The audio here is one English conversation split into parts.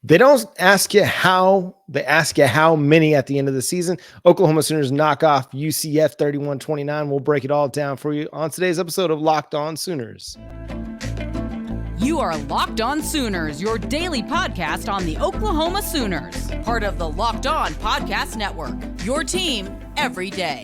They don't ask you how, they ask you how many at the end of the season. Oklahoma Sooners knock off UCF 31-29. We'll break it all down for you on today's episode of Locked On Sooners. You are Locked On Sooners, your daily podcast on the Oklahoma Sooners, part of the Locked On Podcast Network, your team every day.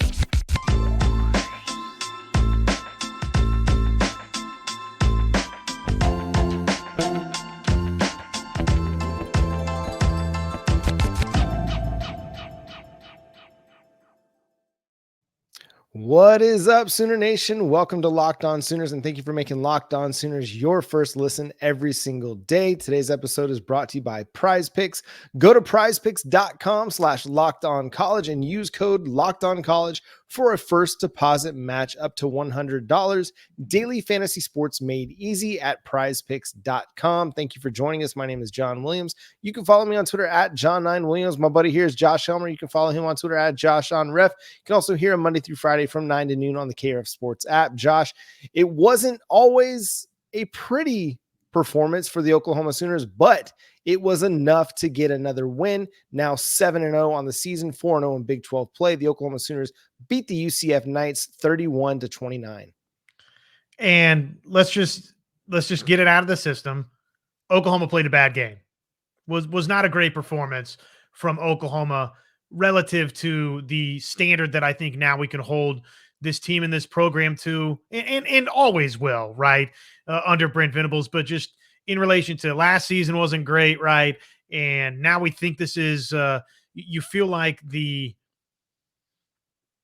What is up, Sooner Nation? Welcome to Locked On Sooners, and thank you for making Locked On Sooners your first listen every single day. Today's episode is brought to you by Prize Picks. Go to prizepicks.com/lockedoncollege and use code LOCKEDONCollege for a first deposit match up to $100. Daily fantasy sports made easy at prizepicks.com. Thank you for joining us. My name is John Williams. You can follow me on Twitter at John9Williams. My buddy here is Josh Helmer. You can follow him on Twitter at JoshOnRef. You can also hear him Monday through Friday from 9 to noon on the KRF Sports app. Josh, it wasn't always a pretty performance for the Oklahoma Sooners, but it was enough to get another win. Now 7-0 on the season, 4-0 in Big 12 play. The Oklahoma Sooners beat the UCF Knights 31-29. And let's just get it out of the system. Oklahoma played a bad game. Was not a great performance from Oklahoma relative to the standard that I think now we can hold this team and this program to, and always will, right, under Brent Venables. But just in relation to last season wasn't great, right? And now we think this is, you feel like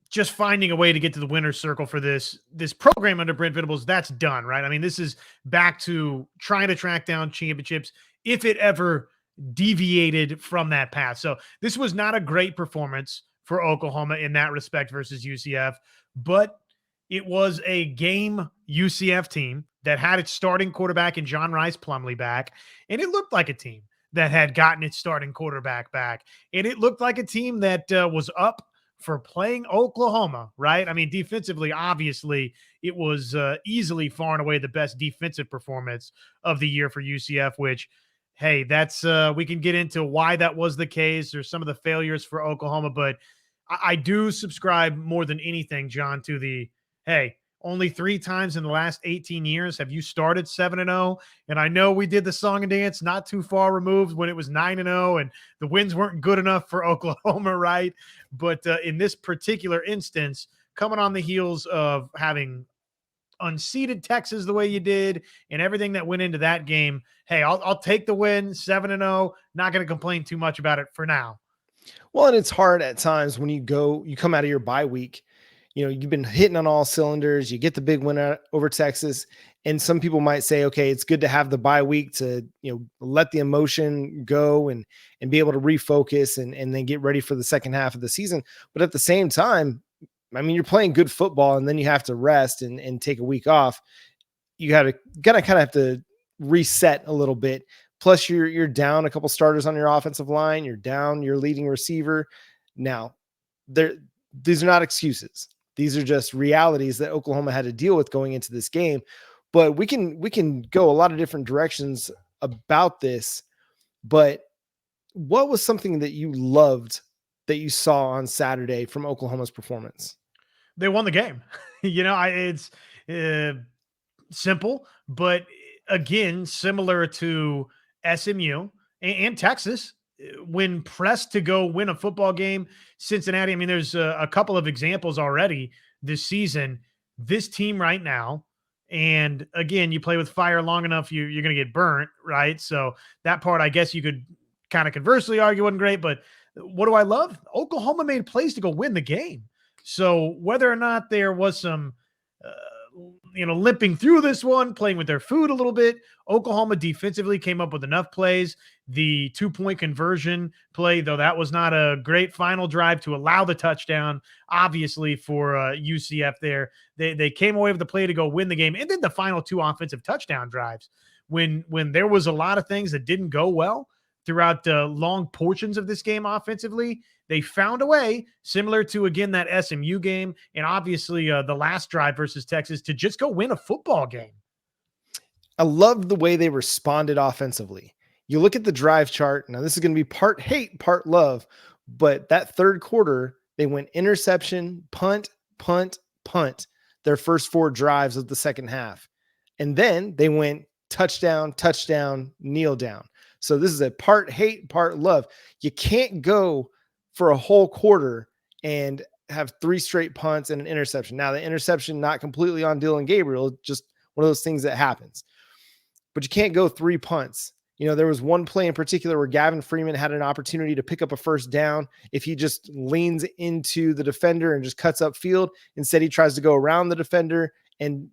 just finding a way to get to the winner's circle for this program under Brent Venables, that's done, right? I mean, this is back to trying to track down championships if it ever deviated from that path. So this was not a great performance for Oklahoma in that respect versus UCF, but it was a game UCF team that had its starting quarterback in John Rice Plumlee back, and it looked like a team that had gotten its starting quarterback back, and it looked like a team that was up for playing Oklahoma, right? I mean, defensively, obviously, it was easily far and away the best defensive performance of the year for UCF, which, hey, that's we can get into why that was the case or some of the failures for Oklahoma, but I do subscribe more than anything, John, to the, hey, only 3 times in the last 18 years have you started 7-0. And I know we did the song and dance not too far removed when it was 9-0 and the wins weren't good enough for Oklahoma, right? But in this particular instance, coming on the heels of having unseeded Texas the way you did and everything that went into that game, hey, I'll take the win, 7-0. Not going to complain too much about it for now. Well, and it's hard at times when you come out of your bye week. You know, you've been hitting on all cylinders. You get the big win over Texas. And some people might say, okay, it's good to have the bye week to, let the emotion go and be able to refocus and then get ready for the second half of the season. But at the same time, I mean, you're playing good football and then you have to rest and take a week off. You gotta kind of have to reset a little bit. Plus you're down a couple starters on your offensive line. You're down your leading receiver. Now these are not excuses. These are just realities that Oklahoma had to deal with going into this game. But we can go a lot of different directions about this. But what was something that you loved that you saw on Saturday from Oklahoma's performance? They won the game. It's simple, but again, similar to SMU and Texas, when pressed to go win a football game, Cincinnati, I mean, there's a couple of examples already this season. This team right now, and again, you play with fire long enough, you're going to get burnt, right? So that part, I guess you could kind of conversely argue wasn't great, but what do I love? Oklahoma made plays to go win the game. So whether or not there was some limping through this one, playing with their food a little bit, Oklahoma defensively came up with enough plays. The 2-point conversion play, though that was not a great final drive to allow the touchdown, obviously, for UCF there. They came away with the play to go win the game. And then the final 2 offensive touchdown drives, when there was a lot of things that didn't go well throughout long portions of this game offensively, they found a way, similar to, again, that SMU game and obviously the last drive versus Texas, to just go win a football game. I loved the way they responded offensively. You look at the drive chart. Now, this is going to be part hate, part love, but that third quarter, they went interception, punt, punt, punt, their first 4 drives of the second half. And then they went touchdown, touchdown, kneel down. So this is a part hate, part love. You can't go for a whole quarter and have 3 straight punts and an interception. Now, the interception, not completely on Dylan Gabriel, just one of those things that happens. But you can't go 3 punts. There was one play in particular where Gavin Freeman had an opportunity to pick up a first down. If he just leans into the defender and just cuts up field, instead he tries to go around the defender and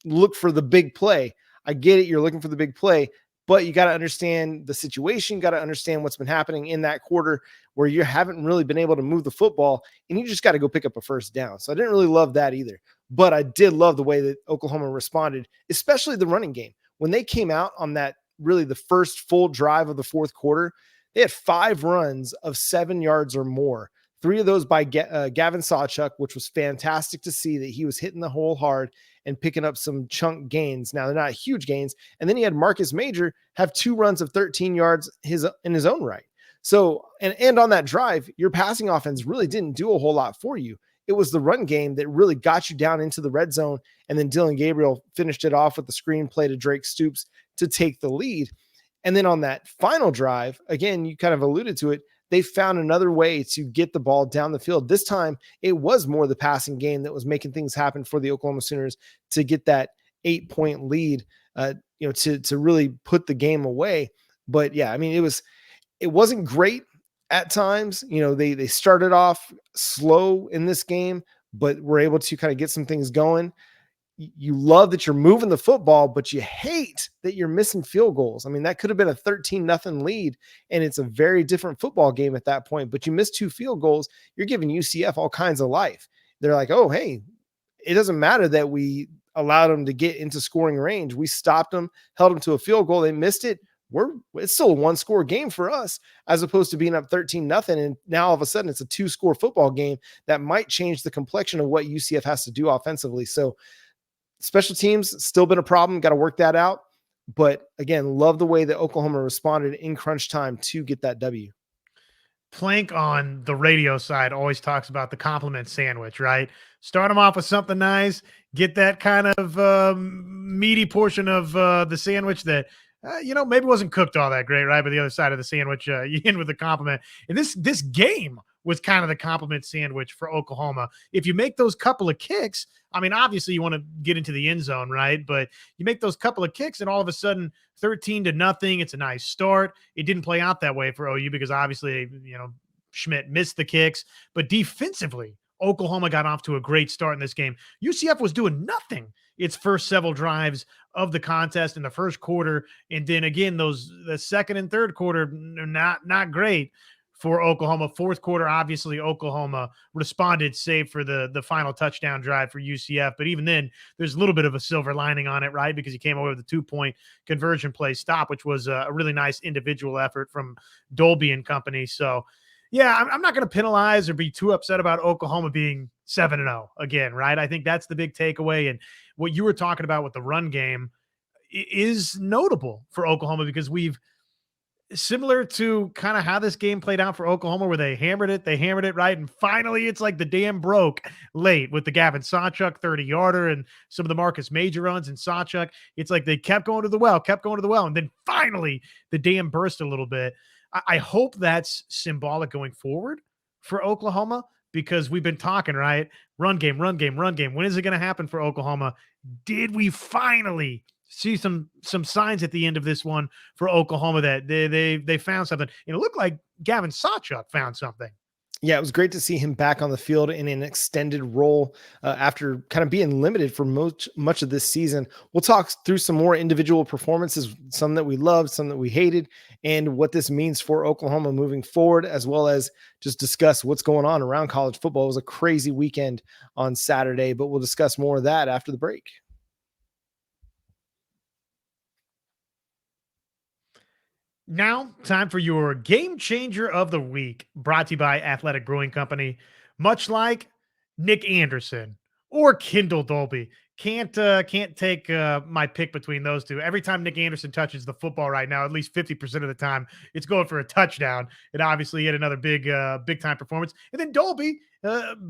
look for the big play. I get it. You're looking for the big play, but you got to understand the situation, got to understand what's been happening in that quarter where you haven't really been able to move the football, and you just got to go pick up a first down. So I didn't really love that either, but I did love the way that Oklahoma responded, especially the running game. When they came out on that, really the first full drive of the fourth quarter, they had 5 runs of 7 yards or more. 3 of those by Gavin Sawchuk, which was fantastic to see that he was hitting the hole hard and picking up some chunk gains. Now, they're not huge gains. And then he had Marcus Major have 2 runs of 13 yards in his own right. So, and on that drive, your passing offense really didn't do a whole lot for you. It was the run game that really got you down into the red zone. And then Dylan Gabriel finished it off with the screenplay to Drake Stoops to take the lead. And then on that final drive, again, you kind of alluded to it, they found another way to get the ball down the field. This time, it was more the passing game that was making things happen for the Oklahoma Sooners to get that 8-point lead, to really put the game away. But yeah, I mean, it wasn't great at times. They started off slow in this game, but were able to kind of get some things going. You love that you're moving the football, but you hate that you're missing field goals. I mean, that could have been a 13-0 lead, and it's a very different football game at that point, but you missed 2 field goals. You're giving UCF all kinds of life. They're like, oh, hey, it doesn't matter that we allowed them to get into scoring range. We stopped them, held them to a field goal. They missed it. It's still a 1-score game for us, as opposed to being up 13-0. And now all of a sudden it's a 2-score football game that might change the complexion of what UCF has to do offensively. So special teams still been a problem. Got to work that out. But again, love the way that Oklahoma responded in crunch time to get that W. Plank on the radio side always talks about the compliment sandwich, right? Start them off with something nice, get that kind of meaty portion of the sandwich that, maybe wasn't cooked all that great, right? But the other side of the sandwich, you end with a compliment. And this game was kind of the compliment sandwich for Oklahoma. If you make those couple of kicks, I mean, obviously you want to get into the end zone, right? But you make those couple of kicks and all of a sudden 13-0, it's a nice start. It didn't play out that way for OU because obviously, Schmidt missed the kicks, but defensively, Oklahoma got off to a great start in this game. UCF was doing nothing its first several drives of the contest in the first quarter. And then again, the second and third quarter, not great for Oklahoma. Fourth quarter, obviously Oklahoma responded, save for the final touchdown drive for UCF. But even then, there's a little bit of a silver lining on it, right? Because he came away with a 2-point conversion play stop, which was a really nice individual effort from Dolby and company. So yeah, I'm not going to penalize or be too upset about Oklahoma being 7-0 again, right? I think that's the big takeaway. And what you were talking about with the run game is notable for Oklahoma because we've, similar to kind of how this game played out for Oklahoma, where they hammered it, right? And finally, it's like the dam broke late with the Gavin Sawchuk 30-yarder and some of the Marcus Major runs and Sawchuk. It's like they kept going to the well. And then finally, the dam burst a little bit. I hope that's symbolic going forward for Oklahoma because we've been talking, right? Run game. When is it going to happen for Oklahoma? Did we finally see some signs at the end of this one for Oklahoma that they found something? It looked like Gavin Sawchuk found something. Yeah, it was great to see him back on the field in an extended role after kind of being limited for much of this season. We'll talk through some more individual performances, some that we loved, some that we hated, and what this means for Oklahoma moving forward, as well as just discuss what's going on around college football. It was a crazy weekend on Saturday, but we'll discuss more of that after the break. Now, time for your game changer of the week, brought to you by Athletic Brewing Company. Much like Nick Anderson or Kendall Dolby. Can't take my pick between those two. Every time Nick Anderson touches the football right now, at least 50% of the time, it's going for a touchdown. And obviously, he had another big time performance. And then Dolby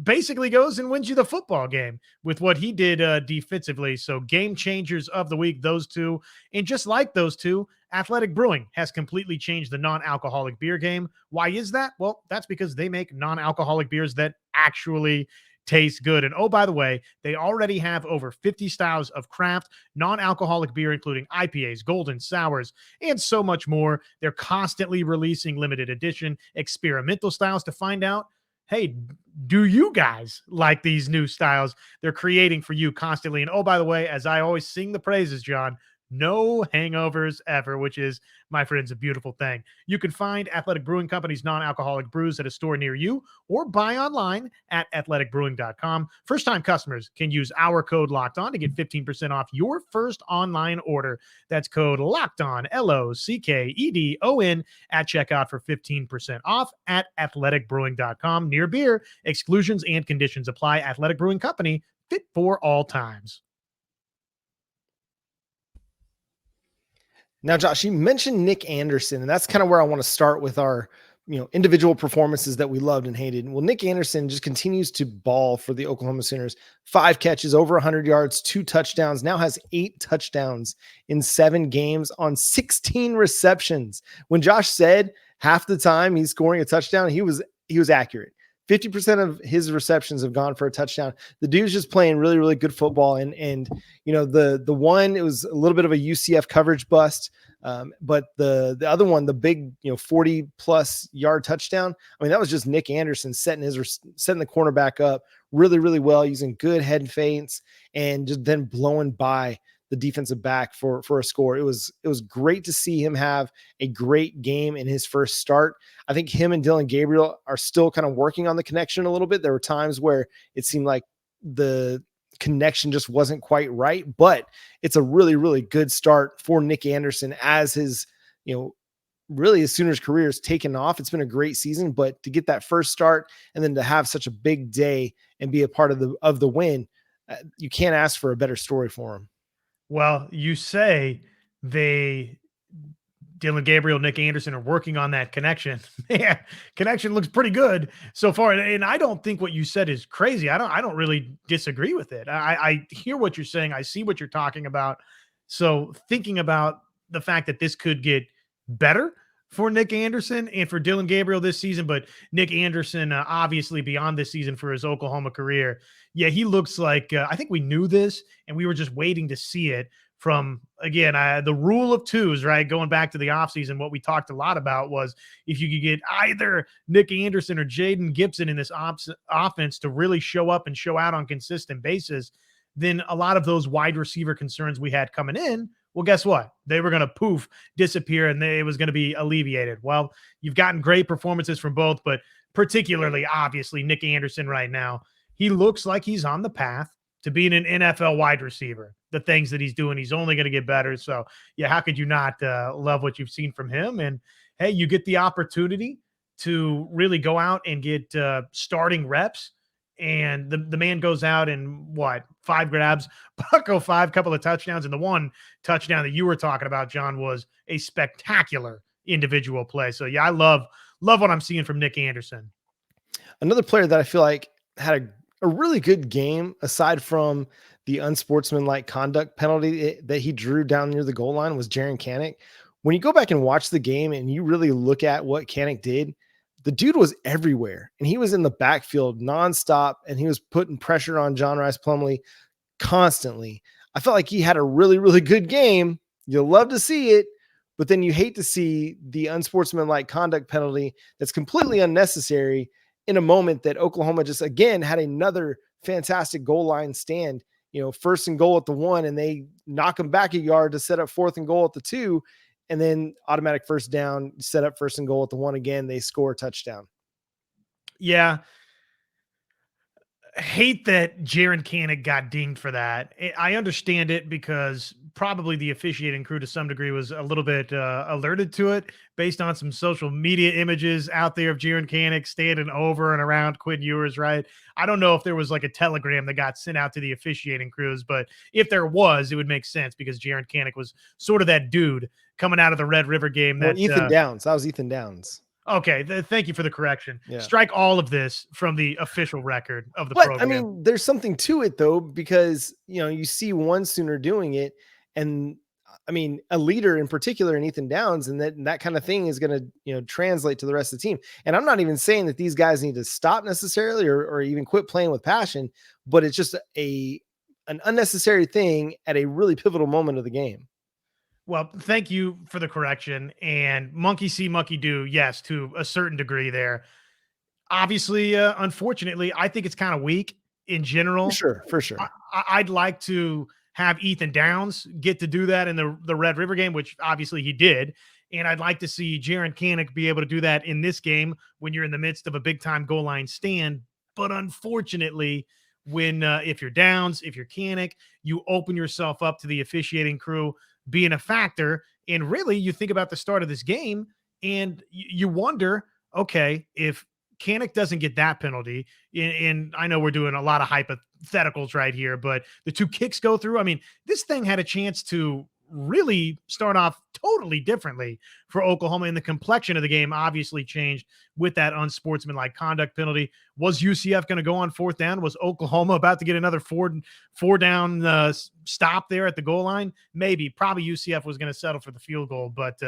basically goes and wins you the football game with what he did defensively. So game changers of the week, those two. And just like those two, Athletic Brewing has completely changed the non-alcoholic beer game. Why is that? Well, that's because they make non-alcoholic beers that actually taste good. And oh, by the way, they already have over 50 styles of craft non-alcoholic beer, including IPAs, golden sours, and so much more. They're constantly releasing limited edition experimental styles to find out, hey, do you guys like these new styles they're creating for you constantly? And oh, by the way, as I always sing the praises, John, no hangovers ever, which is, my friends, a beautiful thing. You can find Athletic Brewing Company's non-alcoholic brews at a store near you or buy online at athleticbrewing.com. First-time customers can use our code LOCKEDON to get 15% off your first online order. That's code LOCKEDON, LOCKEDON, at checkout for 15% off at athleticbrewing.com. Near beer, exclusions and conditions apply. Athletic Brewing Company, fit for all times. Now, Josh, you mentioned Nick Anderson, and that's kind of where I want to start with our, individual performances that we loved and hated. Well, Nick Anderson just continues to ball for the Oklahoma Sooners. 5 catches, over 100 yards, 2 touchdowns, now has 8 touchdowns in 7 games on 16 receptions. When Josh said half the time he's scoring a touchdown, he was accurate. 50% of his receptions have gone for a touchdown. The dude's just playing really, really good football. And the one, it was a little bit of a UCF coverage bust. But the other one, the big, 40 plus yard touchdown. I mean, that was just Nick Anderson setting the cornerback up really, really well, using good head feints and just then blowing by the defensive back for a score. It was great to see him have a great game in his first start. I think him and Dylan Gabriel are still kind of working on the connection a little bit. There were times where it seemed like the connection just wasn't quite right, but it's a really, really good start for Nick Anderson as his, really as Sooners career is taken off. It's been a great season, but to get that first start and then to have such a big day and be a part of the win, you can't ask for a better story for him. Well, you say Dylan Gabriel, Nick Anderson are working on that connection. Man, connection looks pretty good so far. And I don't think what you said is crazy. I don't really disagree with it. I hear what you're saying. I see what you're talking about. So thinking about the fact that this could get better for Nick Anderson and for Dylan Gabriel this season, but Nick Anderson, obviously beyond this season for his Oklahoma career. Yeah, he looks like, I think we knew this and we were just waiting to see it from, again, the rule of twos, right? Going back to the offseason, what we talked a lot about was if you could get either Nick Anderson or Jaden Gibson in this offense to really show up and show out on consistent basis, then a lot of those wide receiver concerns we had coming in, well, guess what? They were going to disappear, and it was going to be alleviated. Well, you've gotten great performances from both, but particularly, obviously, Nick Anderson right now, he looks like he's on the path to being an NFL wide receiver. The things that he's doing, he's only going to get better. So, yeah, how could you not love what you've seen from him? And, hey, you get the opportunity to really go out and get starting reps. And the man goes out and 5 grabs, bucko 5, couple of touchdowns. And the one touchdown that you were talking about, John, was a spectacular individual play. So, yeah, I love what I'm seeing from Nick Anderson. Another player that I feel like had a really good game, aside from the unsportsmanlike conduct penalty that he drew down near the goal line, was Jaren Kanak. When you go back and watch the game and you really look at what Kanak did, the dude was everywhere, and he was in the backfield nonstop, and he was putting pressure on John Rice Plumlee constantly. I felt like he had a really, really good game. You'll love to see it, but then you hate to see the unsportsmanlike conduct penalty that's completely unnecessary in a moment that Oklahoma just, again, had another fantastic goal line stand, first and goal at the 1, and they knock them back a yard to set up 4th and goal at the 2. And then automatic first down, set up 1st and goal at the 1 again. They score a touchdown. Yeah. I hate that Jaren Kanak got dinged for that. I understand it because probably the officiating crew to some degree was a little bit alerted to it based on some social media images out there of Jaron Kanek standing over and around Quinn Ewers, right? I don't know if there was like a telegram that got sent out to the officiating crews, but if there was, it would make sense because Jaron Kanek was sort of that dude coming out of the Red River game. That Ethan Downs. That was Ethan Downs. Okay, thank you for the correction. Yeah. Strike all of this from the official record of the program. I mean, there's something to it though, because you see one Sooner doing it, and I mean, a leader in particular in Ethan Downs, and that kind of thing is going to translate to the rest of the team. And I'm not even saying that these guys need to stop necessarily or even quit playing with passion, but it's just an unnecessary thing at a really pivotal moment of the game. Well, thank you for the correction. And monkey see, monkey do. Yes, to a certain degree there. Obviously, unfortunately, I think it's kind of weak in general. For sure. I'd like to have Ethan Downs get to do that in the Red River game, which obviously he did. And I'd like to see Jaron Kanek be able to do that in this game when you're in the midst of a big-time goal line stand. But unfortunately, when if you're Downs, if you're Kanek, you open yourself up to the officiating crew being a factor. And really, you think about the start of this game and you wonder, okay, if Kanek doesn't get that penalty, and I know we're doing a lot of hypotheticals right here, but the 2 kicks go through. I mean, this thing had a chance to really start off totally differently for Oklahoma, and the complexion of the game obviously changed with that unsportsmanlike conduct penalty. Was UCF going to go on 4th down? Was Oklahoma about to get another four down stop there at the goal line? Maybe. Probably UCF was going to settle for the field goal, but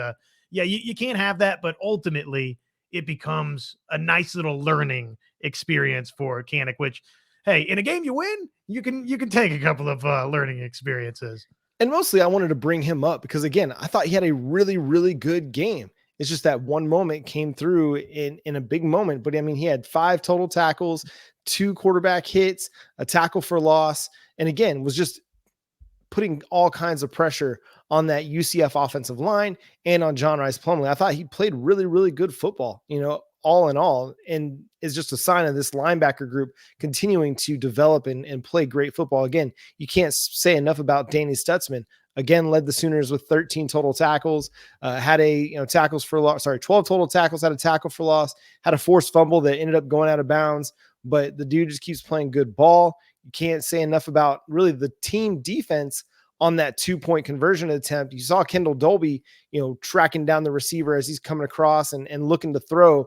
yeah, you can't have that. But ultimately, it becomes a nice little learning experience for Kanek, which, hey, in a game you win, you can take a couple of learning experiences. And mostly I wanted to bring him up because, again, I thought he had a really, really good game. It's just that one moment came through in a big moment. But, I mean, he had 5 total tackles, 2 quarterback hits, a tackle for loss, and, again, was just putting all kinds of pressure on that UCF offensive line and on John Rice Plumlee. I thought he played really, really good football, all in all, and is just a sign of this linebacker group continuing to develop and play great football. Again, you can't say enough about Danny Stutzman. Again, led the Sooners with 13 total tackles, had a tackles for loss. 12 total tackles, had a tackle for loss, had a forced fumble that ended up going out of bounds. But the dude just keeps playing good ball. You can't say enough about really the team defense on that 2-point conversion attempt. You saw Kendall Dolby, tracking down the receiver as he's coming across and looking to throw.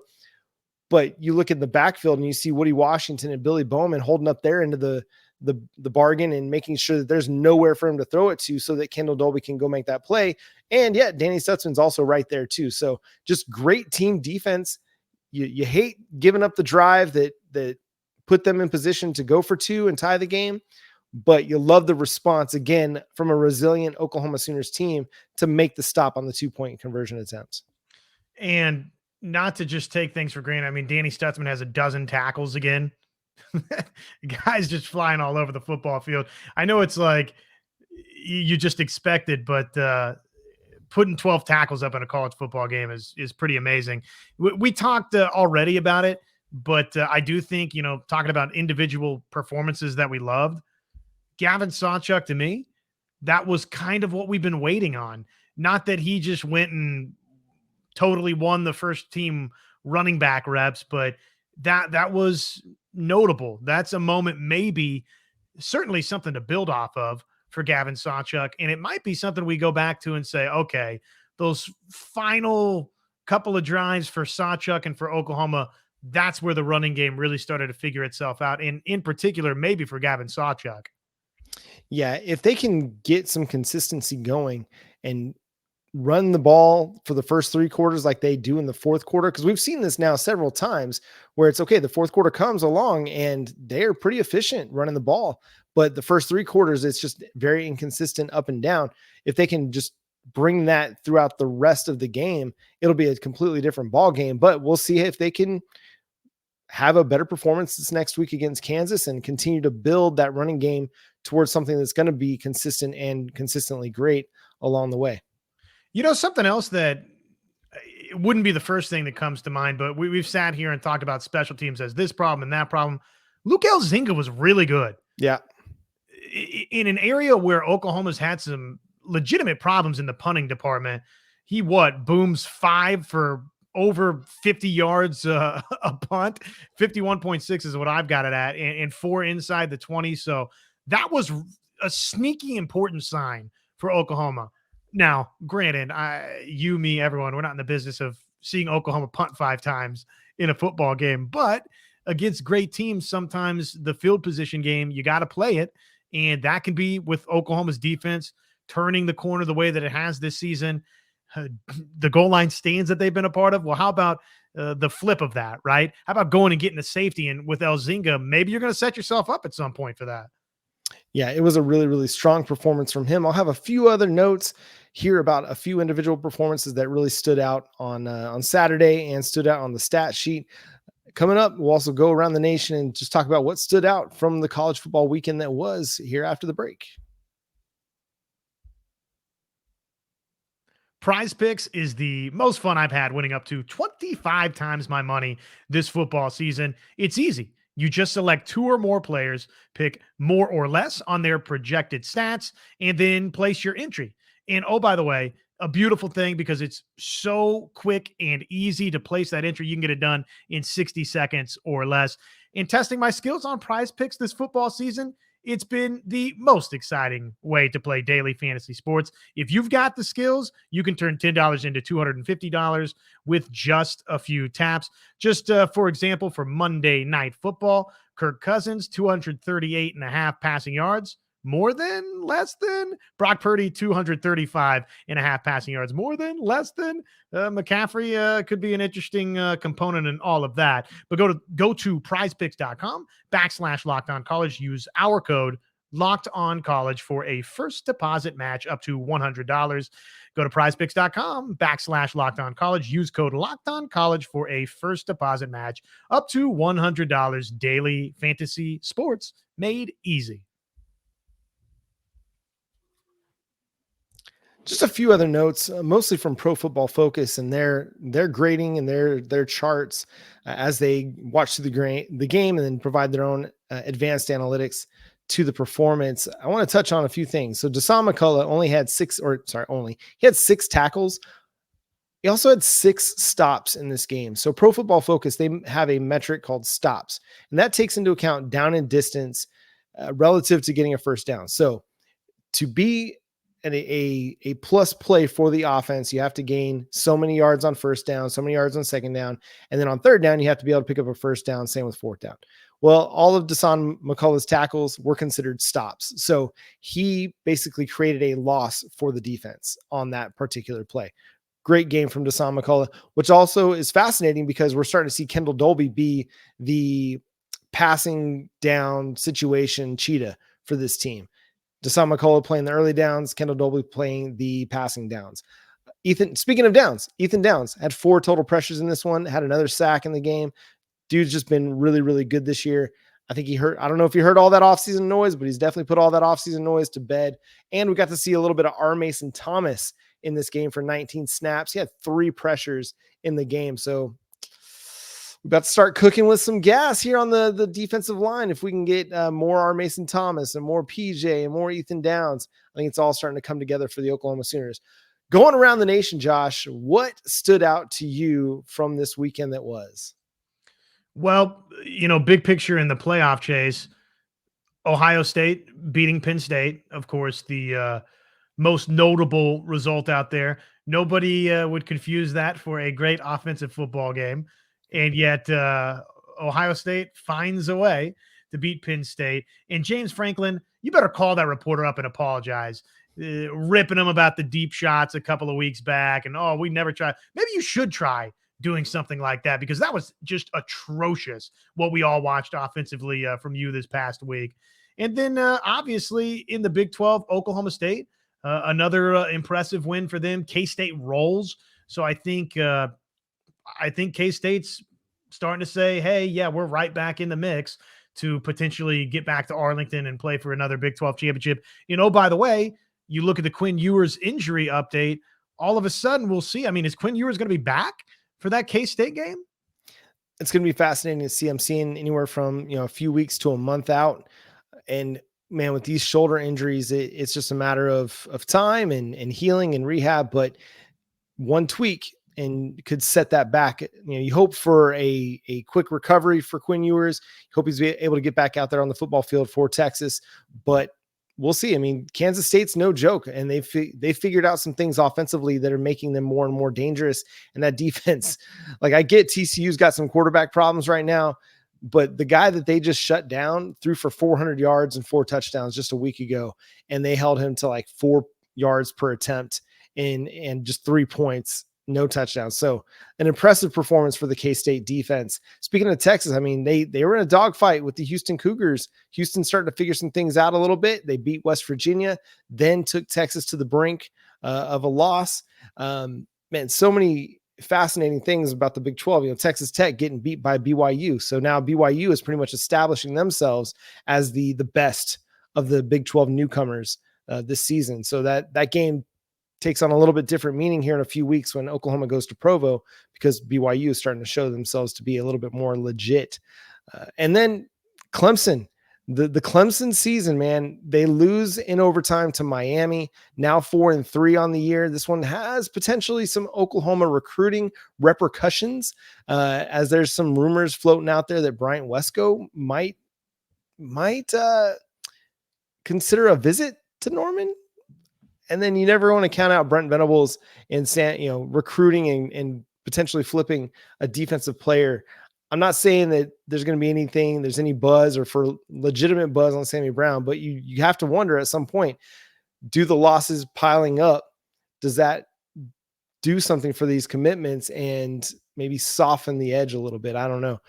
But you look at the backfield and you see Woody Washington and Billy Bowman holding up their end of the bargain and making sure that there's nowhere for him to throw it to so that Kendall Dolby can go make that play. And yet Danny Stutzman's also right there too. So just great team defense. You hate giving up the drive that put them in position to go for 2 and tie the game, but you love the response again from a resilient Oklahoma Sooners team to make the stop on the 2-point conversion attempts. And not to just take things for granted. I mean, Danny Stutzman has 12 tackles again. Guys just flying all over the football field. I know it's like you just expect it, but putting 12 tackles up in a college football game is pretty amazing. We talked already about it, but I do think, talking about individual performances that we loved, Gavin Sawchuk, to me, that was kind of what we've been waiting on. Not that he just went and totally won the first team running back reps, but that was notable. That's a moment, maybe certainly something to build off of for Gavin Sawchuk. And it might be something we go back to and say, okay, those final couple of drives for Sawchuk and for Oklahoma, that's where the running game really started to figure itself out. And in particular, maybe for Gavin Sawchuk. Yeah, if they can get some consistency going and run the ball for the first 3 quarters like they do in the 4th quarter, because we've seen this now several times where it's okay, the 4th quarter comes along and they are pretty efficient running the ball, but the first 3 quarters, it's just very inconsistent up and down. If they can just bring that throughout the rest of the game, it'll be a completely different ball game. But we'll see if they can have a better performance this next week against Kansas and continue to build that running game towards something that's going to be consistent and consistently great along the way. Something else that it wouldn't be the first thing that comes to mind, but we've sat here and talked about special teams as this problem and that problem. Luke Elzinga was really good. Yeah. In an area where Oklahoma's had some legitimate problems in the punting department. He booms 5 for over 50 yards a punt. 51.6 is what I've got it at, and 4 inside the 20. So that was a sneaky important sign for Oklahoma. Now, granted, you, me, everyone, we're not in the business of seeing Oklahoma punt 5 times in a football game, but against great teams, sometimes the field position game, you got to play it. And that can be with Oklahoma's defense turning the corner the way that it has this season. The goal line stands that they've been a part of. Well, how about the flip of that, right? How about going and getting a safety? And with Elzinga, maybe you're going to set yourself up at some point for that. Yeah, it was a really, really strong performance from him. I'll have a few other notes here about a few individual performances that really stood out on Saturday and stood out on the stat sheet. Coming up, we'll also go around the nation and just talk about what stood out from the college football weekend that was here after the break. Prize Picks is the most fun I've had, winning up to 25 times my money this football season. It's easy. You just select 2 or more players, pick more or less on their projected stats, and then place your entry. And oh, by the way, a beautiful thing, because it's so quick and easy to place that entry. You can get it done in 60 seconds or less. In testing my skills on Prize Picks this football season, it's been the most exciting way to play daily fantasy sports. If you've got the skills, you can turn $10 into $250 with just a few taps. Just for example, for Monday Night Football, Kirk Cousins, 238.5 passing yards. More than, less than? Brock Purdy, 235.5 passing yards. More than, less than? McCaffrey could be an interesting component in all of that. But go to prizepicks.com/LockedOnCollege. Use our code LockedOnCollege for a first deposit match up to $100. Go to prizepicks.com/LockedOnCollege. Use code LockedOnCollege for a first deposit match up to $100. Daily fantasy sports made easy. Just a few other notes, mostly from Pro Football Focus and their grading and their charts as they watch through the game and then provide their own advanced analytics to the performance. I want to touch on a few things. So Dasan McCullough he had 6 tackles. He also had 6 stops in this game. So Pro Football Focus, they have a metric called stops, and that takes into account down and distance relative to getting a first down. So to be a plus play for the offense, you have to gain so many yards on first down, so many yards on second down, and then on third down, you have to be able to pick up a first down, same with fourth down. Well, all of Dasan McCullough's tackles were considered stops. So he basically created a loss for the defense on that particular play. Great game from Dasan McCullough, which also is fascinating because we're starting to see Kendall Dolby be the passing down situation cheetah for this team. Dasan McCullough playing the early downs, Kendall Dolby playing the passing downs. Speaking of downs, Ethan Downs had 4 total pressures in this one, had another sack in the game. Dude's just been really, really good this year. I think I don't know if he heard all that offseason noise, but he's definitely put all that offseason noise to bed. And we got to see a little bit of R. Mason Thomas in this game for 19 snaps. He had 3 pressures in the game. So we're about to start cooking with some gas here on the defensive line. If we can get more R. Mason Thomas and more PJ and more Ethan Downs, I think it's all starting to come together for the Oklahoma Sooners. Going around the nation, Josh, what stood out to you from this weekend that was? Well, big picture in the playoff chase, Ohio State beating Penn State, of course, the most notable result out there. Nobody would confuse that for a great offensive football game. And yet Ohio State finds a way to beat Penn State. And James Franklin, you better call that reporter up and apologize. Ripping him about the deep shots a couple of weeks back. And, we never tried. Maybe you should try doing something like that, because that was just atrocious what we all watched offensively from you this past week. And then obviously in the Big 12, Oklahoma State, another impressive win for them. K-State rolls. So I think K-State's starting to say, hey, yeah, we're right back in the mix to potentially get back to Arlington and play for another Big 12 championship. By the way, you look at the Quinn Ewers injury update, all of a sudden we'll see. I mean, is Quinn Ewers going to be back for that K-State game? It's going to be fascinating to see. I'm seeing anywhere from, a few weeks to a month out. And man, with these shoulder injuries, it's just a matter of time and healing and rehab. But one tweak and could set that back. You hope for a quick recovery for Quinn Ewers. Hope he's able to get back out there on the football field for Texas, but we'll see. I mean, Kansas State's no joke, and they figured out some things offensively that are making them more and more dangerous. And that defense, like, I get TCU's got some quarterback problems right now, but the guy that they just shut down threw for 400 yards and 4 touchdowns just a week ago, and they held him to like 4 yards per attempt and just 3 points, no touchdowns. So an impressive performance for the K-State defense. Speaking of Texas, I mean, they were in a dogfight with the Houston Cougars. Houston started to figure some things out a little bit. They beat West Virginia, then took Texas to the brink of a loss. Man, so many fascinating things about the Big 12. Texas Tech getting beat by BYU. So now BYU is pretty much establishing themselves as the best of the Big 12 newcomers this season. So that game takes on a little bit different meaning here in a few weeks when Oklahoma goes to Provo, because BYU is starting to show themselves to be a little bit more legit. And then Clemson, the Clemson season, man, they lose in overtime to Miami, now 4-3 on the year. This one has potentially some Oklahoma recruiting repercussions, as there's some rumors floating out there that Bryant Wesco might consider a visit to Norman. And then you never want to count out Brent Venables and recruiting and potentially flipping a defensive player. I'm not saying that there's going to be there's any buzz or for legitimate buzz on Sammy Brown, but you have to wonder at some point, do the losses piling up, does that do something for these commitments and maybe soften the edge a little bit? I don't know.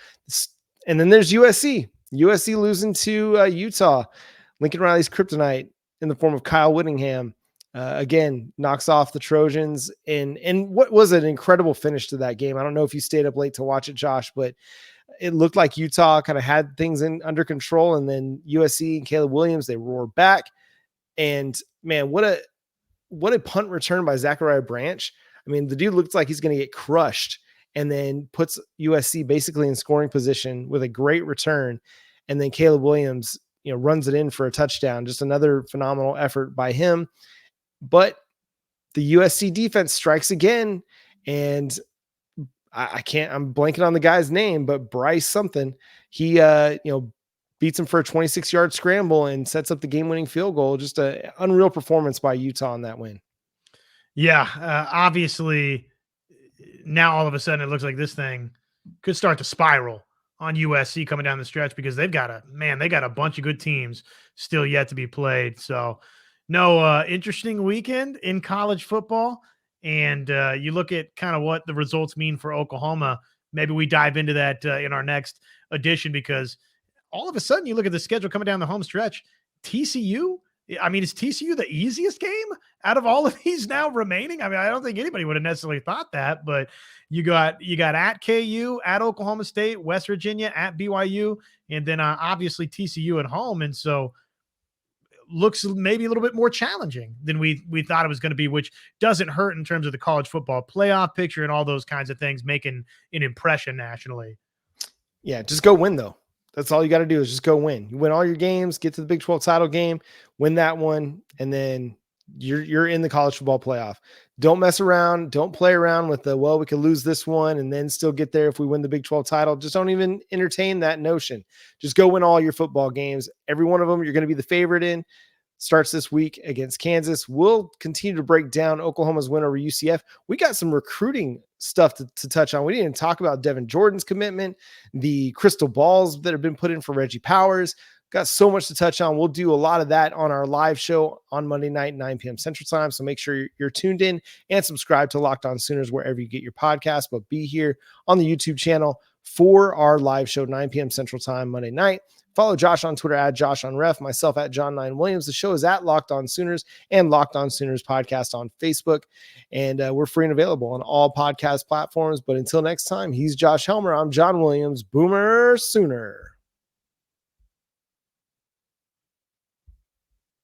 And then there's USC losing to Utah. Lincoln Riley's kryptonite in the form of Kyle Whittingham. Again, knocks off the Trojans, and what was an incredible finish to that game. I don't know if you stayed up late to watch it, Josh, but it looked like Utah kind of had things under control, and then USC and Caleb Williams, they roared back. And man, what a punt return by Zachariah Branch. I mean, the dude looks like he's going to get crushed, and then puts USC basically in scoring position with a great return. And then Caleb Williams, runs it in for a touchdown. Just another phenomenal effort by him. But the USC defense strikes again, and I'm blanking on the guy's name, but Bryce something. He, beats him for a 26-yard scramble and sets up the game-winning field goal. Just an unreal performance by Utah in that win. Yeah, obviously, now all of a sudden it looks like this thing could start to spiral on USC coming down the stretch, because they got a bunch of good teams still yet to be played. So, no, interesting weekend in college football. And you look at kind of what the results mean for Oklahoma. Maybe we dive into that in our next edition, because all of a sudden you look at the schedule coming down the home stretch. TCU, I mean, is TCU the easiest game out of all of these now remaining? I mean, I don't think anybody would have necessarily thought that, but you got at KU, at Oklahoma State, West Virginia, at BYU, and then obviously TCU at home. And so looks maybe a little bit more challenging than we thought it was going to be, which doesn't hurt in terms of the college football playoff picture and all those kinds of things, making an impression nationally. Yeah, just go win, though. That's all you got to do is just go win. You win all your games, get to the Big 12 title game, win that one, and then you're in the college football playoff. Don't mess around. Don't play around with we could lose this one and then still get there if we win the Big 12 title. Just don't even entertain that notion. Just go win all your football games. Every one of them you're going to be the favorite in. Starts this week against Kansas. We'll continue to break down Oklahoma's win over UCF. We got some recruiting stuff to touch on. We didn't even talk about Devin Jordan's commitment, the crystal balls that have been put in for Reggie Powers. Got so much to touch on. We'll do a lot of that on our live show on Monday night, 9 p.m. Central Time. So make sure you're tuned in and subscribe to Locked On Sooners wherever you get your podcast. But be here on the YouTube channel for our live show, 9 p.m. Central Time, Monday night. Follow Josh on Twitter at JoshOnRef, myself at John9Williams. The show is at Locked On Sooners and Locked On Sooners podcast on Facebook. And we're free and available on all podcast platforms. But until next time, he's Josh Helmer. I'm John Williams. Boomer Sooner.